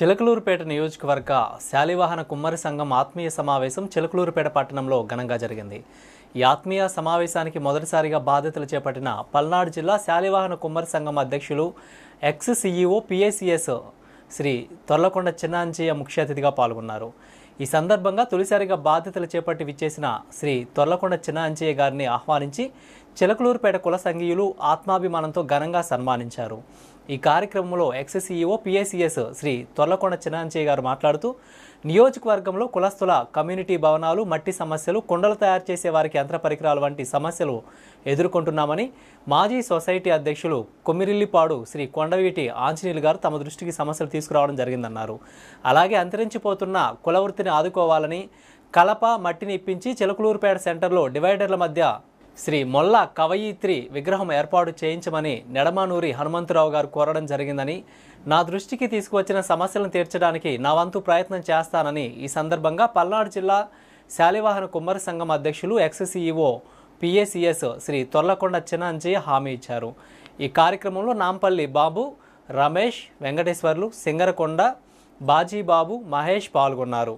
చిలకలూరుపేట నియోజకవర్గ శాలివాహన కుమ్మరి సంఘం ఆత్మీయ సమావేశం చిలకలూరుపేట పట్టణంలో ఘనంగా జరిగింది. ఈ ఆత్మీయ సమావేశానికి మొదటిసారిగా బాధ్యతలు చేపట్టిన పల్నాడు జిల్లా శాలివాహన కుమ్మరి సంఘం అధ్యక్షులు ఎక్స్ సిఇఓ పిఏసిఎస్ శ్రీ తొర్లకొండ చిన్నాంజయ్య ముఖ్య అతిథిగా పాల్గొన్నారు. ఈ సందర్భంగా తొలిసారిగా బాధ్యతలు చేపట్టి విచ్చేసిన శ్రీ తొర్లకొండ చిన్నాంజయ్య గారిని ఆహ్వానించి చిలకలూరుపేట కుల సంఘీయులు ఆత్మాభిమానంతో ఘనంగా సన్మానించారు. ఈ కార్యక్రమంలో ఎక్స్ సిఇఓ పిఏసిఎస్ శ్రీ తొర్లకొండ చిన్నాంజయ్య గారు మాట్లాడుతూ నియోజకవర్గంలో కులస్తుల కమ్యూనిటీ భవనాలు, మట్టి సమస్యలు, కుండలు తయారు చేసే వారికి యంత్ర పరికరాలు వంటి సమస్యలు ఎదుర్కొంటున్నామని మాజీ సొసైటీ అధ్యక్షులు కొమ్మిరిల్లిపాడు శ్రీ కొండవీటి ఆంజనేయులు గారు తమ దృష్టికి సమస్యలు తీసుకురావడం జరిగిందన్నారు. అలాగే అంతరించిపోతున్న కులవృత్తిని ఆదుకోవాలని కలప, మట్టిని ఇప్పించి చిలకలూరుపేట సెంటర్లో డివైడర్ల మధ్య శ్రీ మొల్ల కవయిత్రి విగ్రహం ఏర్పాటు చేయించమని నెడమానూరి హనుమంతరావు గారు కోరడం జరిగిందని, నా దృష్టికి తీసుకువచ్చిన సమస్యలను తీర్చడానికి నా వంతు ప్రయత్నం చేస్తానని ఈ సందర్భంగా పల్నాడు జిల్లా శాలివాహన కుమ్మరి సంఘం అధ్యక్షులు ఎక్స్ సిఇఓ పిఏసిఎస్ శ్రీ తొర్లకొండ చిన్నాంజయ్య హామీ ఇచ్చారు. ఈ కార్యక్రమంలో నాంపల్లి బాబు, రమేష్, వెంకటేశ్వర్లు, సింగరకొండ, బాజీబాబు, మహేష్ పాల్గొన్నారు.